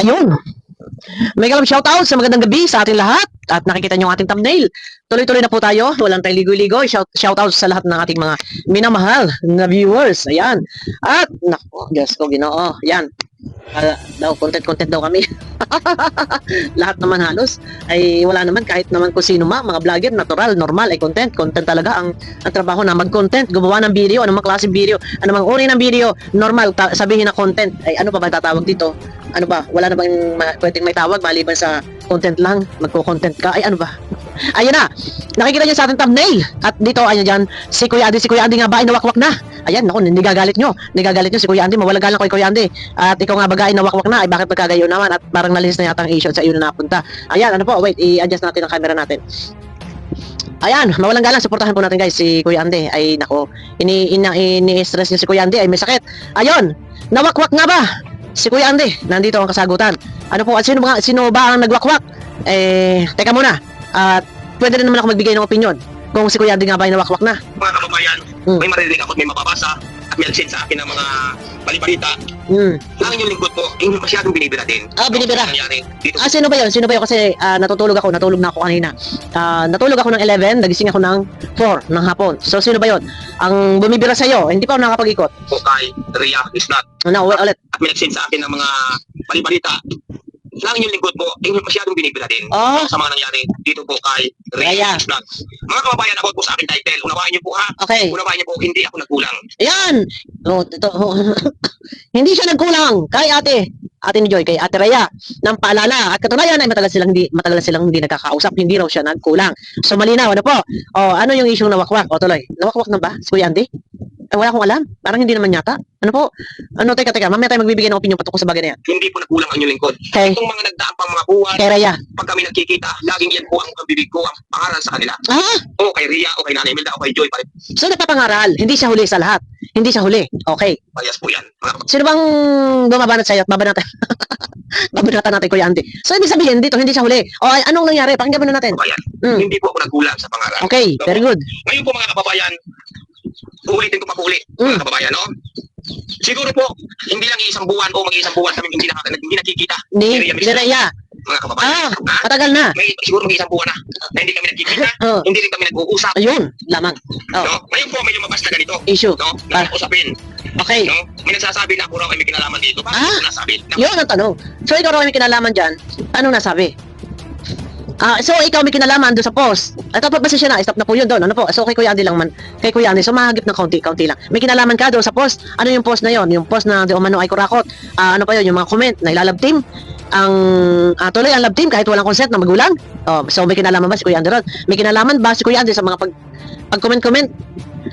Ayun. May kalab shoutout sa magandang gabi sa ating lahat at nakikita niyo ang ating thumbnail. Tuloy-tuloy na po tayo. Walang tayong ligo-ligo. Shoutout sa lahat ng ating mga minamahal na viewers. Ayan. At, naku, Diyos ko, Ginoo. Ayan. Content daw kami. Lahat naman halos ay wala naman kahit naman kung sino mga vlogger, natural, normal ay content talaga ang trabaho na mag-content, gumawa ng video, anumang klaseng video, anumang uri ng video, normal sabihin na content. Ay ano pa ba tatawag dito? Ano ba? Wala na bang pwedeng may tawag maliban sa content lang? Magko-content ka? Ay ano ba? Ayun na. Nakikita niyo sa ating thumbnail. At dito ayan diyan si Kuya Andy nga ba ay nawakwak na? Ayan, naku, nigagalit nyo si Kuya Andy, mawala galang kay Kuya Andy. At ikaw nga bagay na wakwak na, ay bakit magkagayo naman at parang nalinis na yata ang issue sa iyo na napunta. Ayan, ano po, wait, i-adjust natin ang camera natin. Ayan, mawalang galang, suportahan po natin guys si Kuya Andy. Ay nako, ini-stress niya si Kuya Andy, ay may sakit. Ayun, nawakwak nga ba si Kuya Andy? Nandito ang kasagutan. Ano po, at sino ba ang nagwakwak? Teka muna. At pwede rin naman ako magbigay ng opinion kung si Kuya Andy nga ba ay nawakwak na. Mga kababayan, may maririnig ako at may mababasa at may send sa akin ng mga balibalita. Ang inyong lingkod po, hindi masyadong binibira din. Binibira. Dito. Sino ba yun? Kasi natulog na ako kanina. Natulog ako ng 11, nagising ako ng 4 ng hapon. So sino ba yun? Ang bumibira sa'yo, hindi pa ako nakapag-ikot. Po kay Rhea Islat. Ulit. At may send sa akin ng mga balibalita. Ang inyong lingkod po, hindi masyadong binibira din. Sa mga nangyari dito po kay Rhea Islat. Mga kababayan, ako po sa aking title. Unawain niyo po ha. Okay. Unawain niyo po, hindi ako nagkulang. Ayan! Hindi siya nagkulang kay ate ni Joy, kay Ate Rhea ng paalala. At katunayan ay matagal silang hindi nagkakausap, hindi raw siya nagkulang. So malinaw, ano po? Ano yung issue nawakwak? Tuloy. Nawakwak na ba si Kuya Andy? Wala akong alam. Parang hindi naman yata. Ano po? Teka. Mamaya tayo magbibigay ng opinion patungkol sa bagay na yan. Hindi po nagkulang ang inyong lingkod. Okay. Itong mga nagdaang pang mga buwan, Kay Rhea. pag kami nagkikita, laging yan po ang bibig ko, ang pangaral sa kanila. O kay Rhea, o kay Nanay Imelda, o kay Joy. So nagpapangaral. Hindi siya huli sa lahat. Hindi siya huli. Okay. Parehas po yan. Sino bang bumabanat sa'yo at babanatan? Babanatan natin Kuya Andy. So ibig sabihin dito, hindi siya huli. Anong nangyari? Pakinggan muna natin. Hindi po ako nagkulang sa pangaral. Okay, very good. Ngayon po mga kababayan, uulitin ko pa po ulit, mga kababayan, no? Siguro po, hindi lang isang buwan o mag-iisang buwan kami hindi nakikita. Ni Rhea. Mga kababayan. Matagal na. Siguro mag-iisang buwan na hindi kami nagkikita, hindi rin kami nag-uusap. Ayun, lamang. No? Ngayon po, may lumabas na ganito. Issue. No? Na usapin. Okay. No? May nagsasabi na ako raw ay may kinalaman dito. Bakit ko nasabi? Yun ang tanong. So ikaw raw may kinalaman dyan, anong nasabi? So ikaw may kinalaman doon sa post. Ito pa basta siya na, stop na po yun doon. Ano po? So kay Kuya Andy lang man. Kay Kuya Andy, so mahagip ng kaunti lang. May kinalaman ka doon sa post. Ano yung post na yon? Yung post na di umano ay kurakot. Ano pa yun? Yung mga comment na ilalab team. Tuloy ang love team kahit walang consent ng magulang. So may kinalaman ba si Kuya Andy ron? May kinalaman ba si Kuya Andy sa mga pag-comment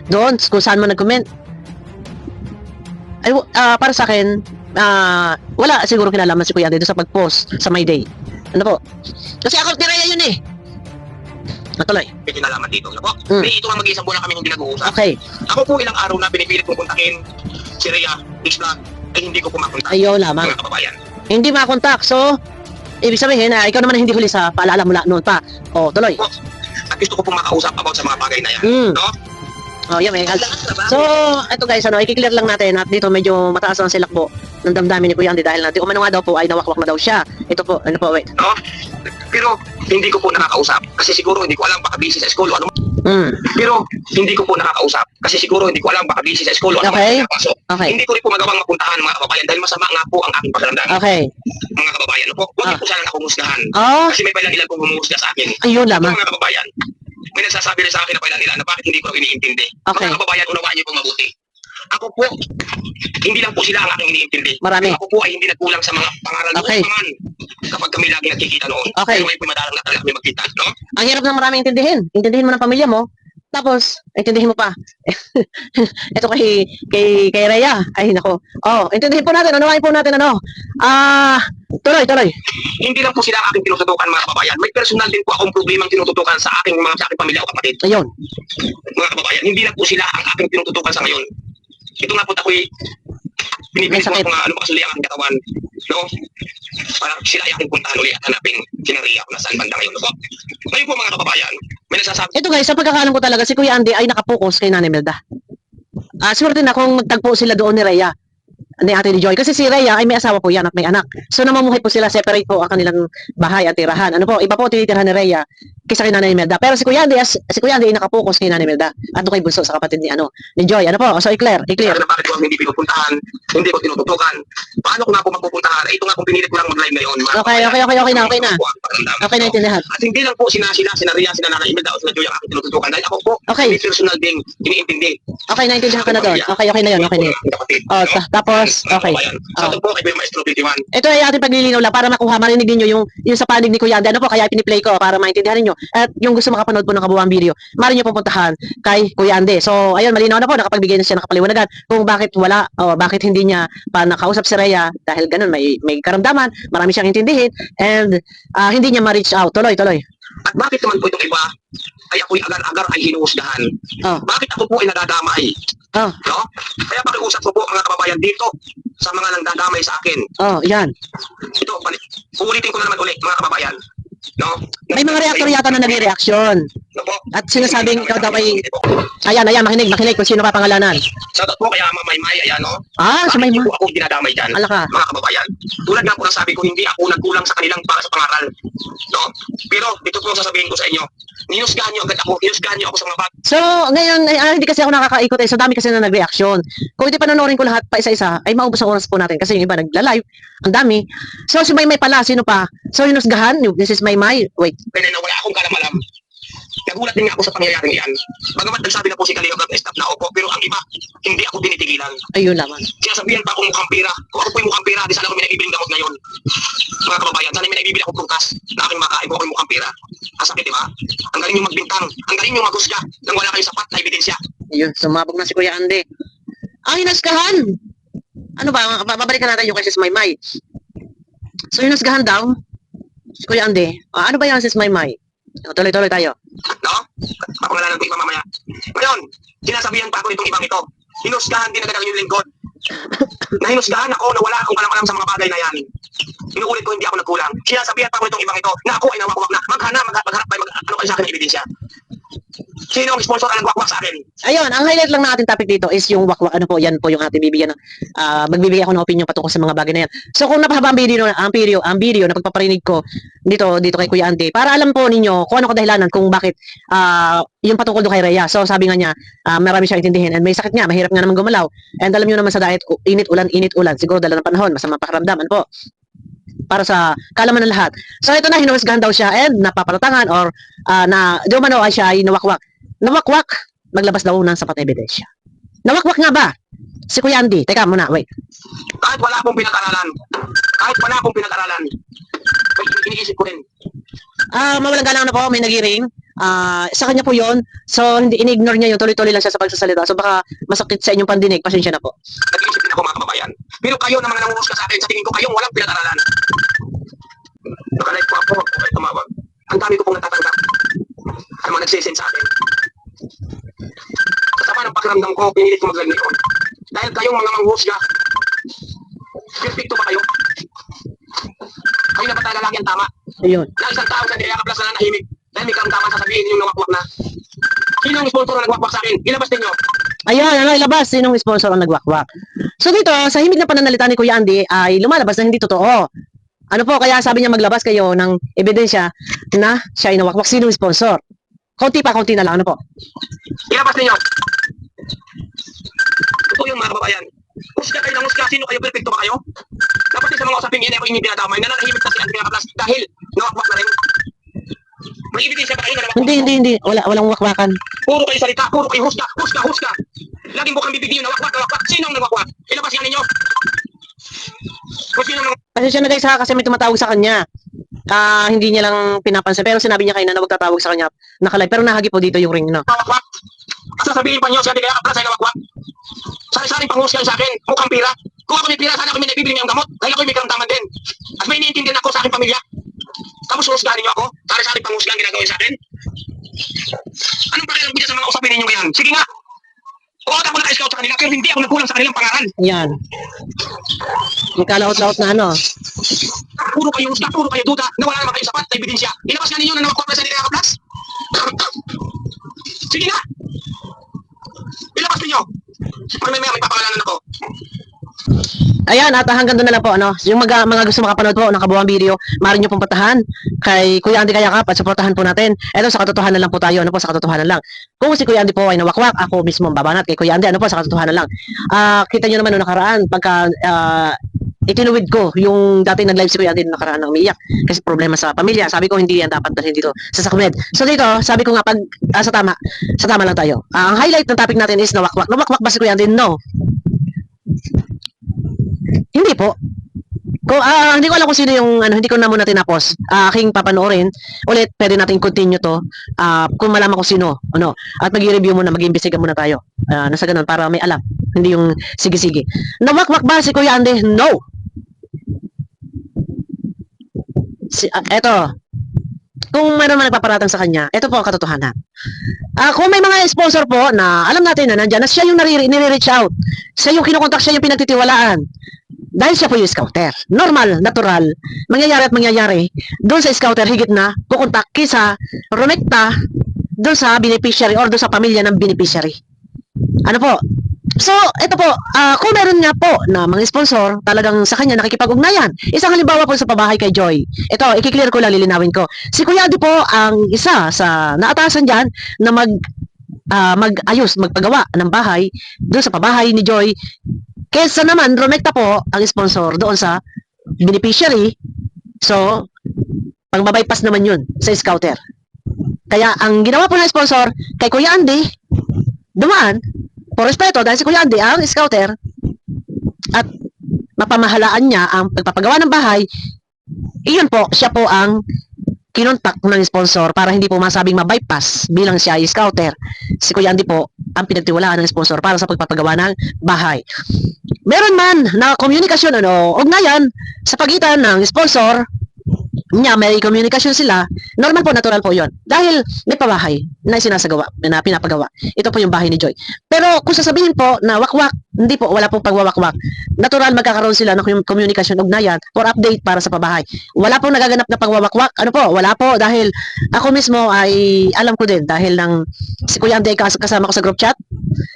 doon kung saan mo nag-comment? Ay, para sa akin, wala siguro kinalaman si Kuya Andy doon sa pag-post sa My Day. Ano po? Kasi account ni Rhea yun eh. Natuloy. May kinalaman dito. Ano po? May ito nga mag-iisang buwan na kami hindi nag-uusap. Okay. Ako po ilang araw na pinipilit kong kontakin si Rhea Islat ay hindi ko po makontak. Ayaw lamang. Mga kababayan. Hindi makontak. So, ibig sabihin na ikaw naman hindi huli sa paalala mula noon pa. Tuloy. At gusto ko po makausap about sa mga bagay na yan. No? Yan may So, ito guys, i-clear lang natin at dito medyo mataas ang silakbo ng damdamin ni Kuya Andy dahil di umano nga daw po ay nawakwak na daw siya. Ito po, wait. No? Pero hindi ko po nakakausap kasi siguro hindi ko alam baka busy sa school o ano. Pero hindi ko po nakakausap kasi siguro hindi ko alam baka busy sa school o ano. Okay. Hindi ko rin po magawang mapuntahan mga kababayan dahil masama nga po ang aking pakiramdam. Okay. Mga kababayan, no po? Huwag niyo po sana akong husgahan. Kasi may ilan pong humusga sa akin. Ayun lamang. Mga kababayan, may nagsasabi rin sa akin na ilan na bakit hindi ko iniintindi. Okay. Mga kababayan, unawaan niyo po mabuti. Ako po, hindi lang po sila ang aking iniintindi. Marami. Ako po ay hindi nagkulang sa mga pangaral Okay. naman kapag kami lagi nagkikita noon. Okay. Pero may madalang na talaga kami magkita, no? Ang hirap ng maraming intindihin. Intindihin mo ng pamilya mo. Tapos, intindihin mo pa. Ito kay Rhea. Ay, nako. Intindihin po natin. Unawain po natin, tuloy. Hindi lang po sila ang aking tinututukan mga kababayan. May personal din po akong problemang tinututukan sa aking pamilya o kapatid. Ayun. Mga kababayan, hindi lang po sila ang aking tinututukan sa ngayon. Ito nga po ako'y binibilis ko mga makasuli ang aking katawan. No? Parang sila ay aking puntahan ulit at hanapin sina Rhea kung nasaan banda ngayon. No? Ngayon po mga kababayan, may nagsasabi. Ito guys, sa pagkakalam ko talaga, si Kuya Andy ay nakapokus kay Nanay Imelda. Swerte na kung magtagpo sila doon ni Rhea. ni Ate Joy. Kasi si Rhea ay may asawa po yan at may anak. So namumuhay po sila, separate po ang kanilang bahay at tirahan. Ano po, iba po tinitirhan ni Rhea kaysa kay Nanay Imelda. Pero si Kuya Andy, si Kuya Andy ay nakapokus kay Nanay Imelda. At doon kay Bunso sa kapatid ni Joy. Ano po? So i-clear. Kaya na bakit ko hindi pinupuntahan, hindi ko tinututukan. Paano ko nga po magpupuntahan? Ito nga po pinilit ko lang mag-live ngayon. Okay na. Okay na intindihan. At hindi lang po sina Ria, sina Nanay Imelda o sina Joy ang aking tinututukan. Dahil ako po, Okay. may personal ding iniintindi. Okay, naintindihan ka na doon. Okay na yun. Oh, tapos, okay. Sa ito po, kay Maestro 21. Ito ay ating paglilinaw lang para makuha, marinig ninyo yung sa panig ni Kuya Andy. Ano po, kaya piniplay ko para maintindihan ninyo. At yung gusto makapanood po ng kabuuan video, mari nyo pupuntahan kay Kuya Andy. So, ayun, malinaw na po, nakapagbigay na siya ng kapaliwanagan kung bakit wala, o bakit hindi niya pa nakausap si Rhea dahil ganun, may karamdaman, marami siyang intindihin, and hindi niya ma-reach out. Tuloy. At bakit naman po itong iba ay ako'y agar-agar ay hinuhusgahan? Oh. Bakit ako po ay nadadamay? Oh, No? Kaya pakiusap ko po mga kababayan dito sa mga nangdadamay sa akin. oh, yan. Ito, uulitin ko na naman ulit mga kababayan. No? May mga reactor yata na nagre-reaction. No po? At sinasabing ikaw daw ay, ayan, makinig kung sino pa pangalanan. Shoutout po kaya Mamaymay, ayan no? Si Bakit Maymay. niyo po ako dinadamay dyan, Ala ka. mga kababayan? Tulad nga po ng sabi ko, hindi ako nagkulang sa kanilang para sa pangaral. No? Pero ito po ang sasabihin ko sa inyo. Ninusgahan niyo agad ako, hinusgahan niyo ako sa mga bata. So, ngayon, hindi kasi ako nakakaikot so dami kasi na nag-reaction. Kung hindi panonoorin ko lahat pa isa-isa, ay maubos ang oras po natin kasi yung iba nagla-live, ang dami. So, si Maymay pala, sino pa? So, hinusgahan, this is Maymay, wait. Kaya na wala akong kalam-alam. Nagulat din nga ako sa pangyayaring iyan. Bagamat nagsabi na po si Kaleo na stop na opo, pero ang iba, hindi ako tinitigilan. Ayun naman. Sinasabihan pa akong mukhang pera. Kung ako po yung mukhang pera, di sana ako may naibibiling gamot ngayon. Mga kababayan, sana may naibibili ako prutas na aking makain kung ako yung mukhang pera. Kasakit, di ba? Ang galing yung magbintang, ang galing yung maghusga nang wala kayong sapat na ebidensya. Ayun, sumabog na si Kuya Andy. Hinusgahan! Ano ba, babalikan natin yung kay Sis Maymay. So, hinusgahan daw, si Kuya Andy. Ano ba yan, Sis Maymay? Tuloy tayo. No? Papangalanan ko iba mamaya. Ngayon, sinasabihan pa ako itong ibang ito. Hinusgahan din agad ang inyong lingkod. Na hinusgahan ako na wala akong kalam-alam sa mga bagay na yan. Inuulit ko, hindi ako nagkulang. Sinasabihan pa ako itong ibang ito na ako ay nawakwak na magharap tayo ano kayo sa akin ng ebidensya. Sino ang sponsor ang nagwakwak sa akin? Ayun, ang highlight lang ng ating topic dito is yung wakwak. Ano po, yan po yung ating bibigyan ng, magbibigay ako ng opinion patungkol sa mga bagay na yan. So kung napahaba ang video na pagpaparinig ko dito kay Kuya Andy, para alam po ninyo kung ano kadahilanan kung bakit yung patungkol doon kay Rhea. So sabi nga niya, marami siyang intindihin and may sakit nga, mahirap nga naman gumalaw. And alam niyo naman sa diet, init ulan, siguro dala ng panahon, masama pakiramdaman po. Para sa kalaman ng lahat. So ito na, hinuhusgahan daw siya and napapalatangan or na dumano ay siya ay nawakwak. Nawakwak, maglabas daw ng sapat na ebidensya. Nawakwak nga ba? Si Kuya Andy, teka muna, wait. Kahit wala akong pinag-aralan, iniisip ko rin. Mawalang galang na po, may nagiring. Sa kanya po yon. So, hindi ini-ignore niya yun. Tuloy-tuloy lang siya sa pagsasalita. So, baka masakit sa inyong pandinig. Pasensya na po. Nag-iisip din ako mga kababayan. Pero kayo na mga nanguhusga sa akin, sa tingin ko kayong walang pinag-aralan. Nakalive po ako, ay tumawag. Ang dami ko pong natatanggap. Ang mga nagsisend sa akin. Kasama ng pakiramdam ko, pinilit ko mag-live ngayon. Dahil kayong mga manghusga, perfecto ba kayo? Kayo na ba talaga lagi ang tama? Ayun. Na isang tao sa Direka Plus na nanahimik dahil may karamdaman sasabihin ninyong nawakwak na. Sino ang sponsor na nagwakwak sa akin? Ilabas ninyo. Ayun, ilabas. Sinong sponsor ang nagwakwak? So dito, sa himig na pananalita ni Kuya Andy ay lumalabas na hindi totoo. Ano po, kaya sabi niya maglabas kayo ng ebidensya na siya ay nawakwak. Sinong sponsor? Konti na lang. Ano po? Ilabas ninyo. Ito yung mga kababayan. Husga kayo ng husga. Sino kayo? Perfecto ba kayo? Dapat din sa mga usaping yan ako hindi pinadamay. Nananahimik na si Direka Plus dahil nawakwak na rin. May ebidensya ba kayo na nawakwak? Hindi. Walang wakwakan. Puro kayo salita. Puro kayo husga. Laging bukang bibig niyo nawakwak. Sino ang nawakwak? Ilabas yan ninyo. Kung sino ang Pasensya na guys ha, kasi may tumatawag sa kanya. Hindi niya lang pinapansin. Pero sinabi niya kanina na huwag tatawag sa kanya. Nakalive. Pero nahagi po dito yung ring, no? nawakwak? At sasabihin pa niyo siya, di kaya kapala sa'yo nawakwak. Sari-saring panghusgan sa akin, mukhang pira. Kung ako may pira, sana ako may naibibili niyang gamot. Dahil ako may karamdaman din. At may iniintindihan ako sa aking pamilya. Tapos husgahan niyo ako, sari-saring panghusgan ginagawin sa akin. Anong pakialam ko dyan sa mga usapin ninyo ngayon? Sige nga. Oo, ako naka-scout sa kanila, pero hindi ako nagkulang sa kanilang pangaral. Yan. May kalaot-laot na ano. Puro kayo husga, puro kayo duda, na wala naman kayo sapat na ebidensya. Ilabas nga ninyo na nawakwak na sa Direka Plus. Sige nga. Ilabas ninyo. Pag may papakalanan ako. Ayan, at hanggang doon na lang po, ano, yung mga gusto makapanood po ng kabuuan video, maaari nyo pong patahan kay Kuya Andy Kayakap at suportahan po natin. Ito, sa katotohanan lang po tayo, ano po, sa katotohanan lang. Kung si Kuya Andy po ay nawakwak, ako mismo ang babanat kay Kuya Andy, ano po, sa katotohanan lang. Kita nyo naman noong nakaraan, pagka itinuwid ko yung dati nag-live si Kuya Andy noong nakaraan na umiiyak kasi problema sa pamilya. Sabi ko, hindi yan dapat dalhin dito sa Sakmed. So dito, sabi ko nga, pag sa tama lang tayo. Ang highlight ng topic natin is nawakwak. Nawakwak ba si Kuya Andy? No. Hindi po. Hindi ko alam kung sino yung hindi ko na muna tinapos. Aking papanoorin ulit, pwede natin continue to. Kung malaman ko sino, ano, at mag-review muna, mag-iimbestiga muna tayo. Nasa ganun para may alam. Hindi yung sige-sige. Nawakwak ba si Kuya Andy? No. Eto. Kung mayroon man nagpaparatang sa kanya, ito po ang katotohanan. Kung may mga sponsor po na alam natin na nandiyan, na siya yung nire-reach out. Siya yung kinukontak, siya yung pinagtitiwalaan. Dahil siya po yung scouter. Normal, natural, mangyayari at mangyayari. Doon sa scouter, higit na kukontak kisa rumekta doon sa beneficiary or doon sa pamilya ng beneficiary. Ano po? So, ito po, kung meron nga po na mga sponsor, talagang sa kanya nakikipag-ugnayan. Isang halimbawa po sa pabahay kay Joy. Ito, i-clear ko lang, lilinawin ko. Si Kuya Adi po ang isa sa naatasan dyan na magpagawa ng bahay doon sa pabahay ni Joy. Kesa naman, rumekta po ang sponsor doon sa beneficiary. So, pang-bypass naman yun sa scouter. Kaya, ang ginawa po ng sponsor kay Kuya Andy, dumaan, por respeto, dahil si Kuya Andy ang scouter, at mapamahalaan niya ang pagpapagawa ng bahay, iyon po, siya po ang kinontak ng sponsor para hindi po masabing ma-bypass bilang siya ay scouter. Si Kuya Andy po ang pinagtiwalaan ng sponsor para sa pagpapagawa ng bahay. Meron man na komunikasyon ugnayan sa pagitan ng sponsor niya, may komunikasyon sila, normal po, natural po yon. Dahil may pabahay na sinasagawa, na pinapagawa. Ito po yung bahay ni Joy. Pero kung sasabihin po na wakwak, hindi po, wala pong pagwawakwak. Natural magkakaroon sila ng komunikasyon ugnayan for update para sa pabahay. Wala pong nagaganap na pagwawakwak. Ano po, wala po, dahil ako mismo ay alam ko din, dahil lang si Kuya Andy kasama ko sa group chat,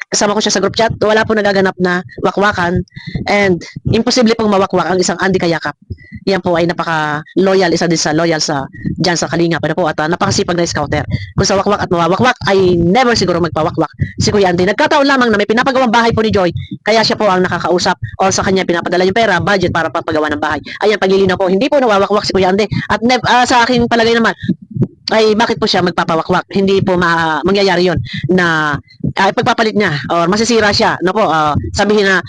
kasama ko siya sa group chat, wala pong nagaganap na wakwakan, and imposible pong mawakwak ang isang Andy Kayakap. Yan po ay napaka-loyal, isa din sa loyal sa dyan sa Kalingap, ano po, at napakasipag na scouter. Kung sa wakwak at mawawakwak ay never siguro magpawakwak si Kuya Andy. Nagkataon lamang na may pinapagawang bahay po ni Joy, kaya siya po ang nakakausap o sa kanya pinapadala yung pera, budget para papagawa ng bahay. Ayan, paglilinaw po, hindi po nawawakwak si Kuya Andy. At sa aking palagay naman, ay bakit po siya magpapawakwak? Hindi po mangyayari yon na pagpapalit niya or masisira siya. No po, sabihin na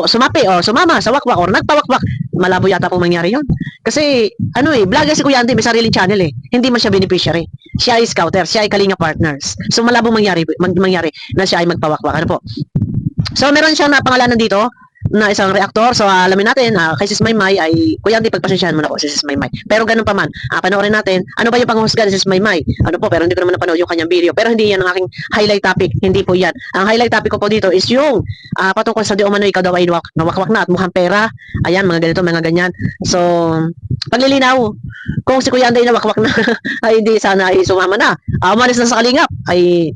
sumapi o sumama sa wakwak or nagpawakwak, malabo yata pong mangyari yun. Kasi, vlogger si Kuya Andy, may sariling channel eh. Hindi man siya beneficiary. Siya ay scouter, siya ay Kalinga Partners. So, malabo mangyari na siya ay magpawakwak. Ano po? So, meron siyang napangalanan dito na isang reactor. So, alamin natin, kay Sis Maymay ay, Kuya Andy, pagpasensyahan mo na po si Sis Maymay. Pero ganun pa man, panoorin natin, ano ba yung panghusga ni Sis Maymay? Ano po, pero hindi ko naman napanood yung kanyang video. Pero hindi yan ang aking highlight topic. Hindi po yan. Ang highlight topic ko po dito is yung patungkol sa di umano ikaw daw ay nawakwak na at mukhang pera. Ayan, mga ganito, mga ganyan. So, paglilinaw, kung si Kuya Andy ay nawakwak na, ay hindi sana ay sumama na. Umalis na sa Kalingap, ay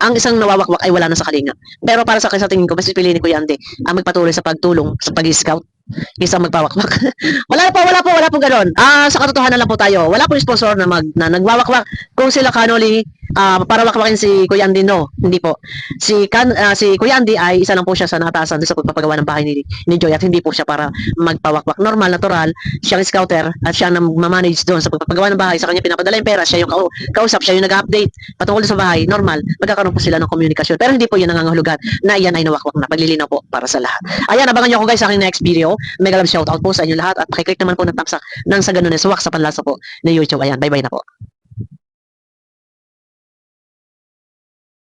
ang isang nawawakwak ay wala na sa Kalingap. Pero para sa tingin ko, mas pipiliin ni Kuya Andy ang magpatuloy sa pagtulong sa pag-scout kaysa magpawakwak. wala po ganoon. Sa katotohanan lang po tayo. Wala po sponsor na nagwawakwak. Kung sila kanoli para wakwakin si Kuya Andy, no, hindi po. Si Kuya Andy ay isa lang po siya sa nataasan sa pagpapagawa ng bahay ni Joy, at hindi po siya para magpawakwak. Normal, natural, siya ang scouter at siya ang mamanage doon sa pagpapagawa ng bahay. Sa kanya pinapadala yung pera, siya yung kausap, siya yung nag-update patungkol sa bahay. Normal, magkakaroon po sila ng komunikasyon. Pero hindi po yun nangangahulugan na iyan ay nawakwak na. Paglilinaw po para sa lahat. Ayan, abangan nyo ako guys sa aking next video. Mega love shoutout po sa inyo lahat at pakiclick naman po ng thumbs up nang sa ganun swak sa panlasa po na YouTube. Ayan, bye bye na po.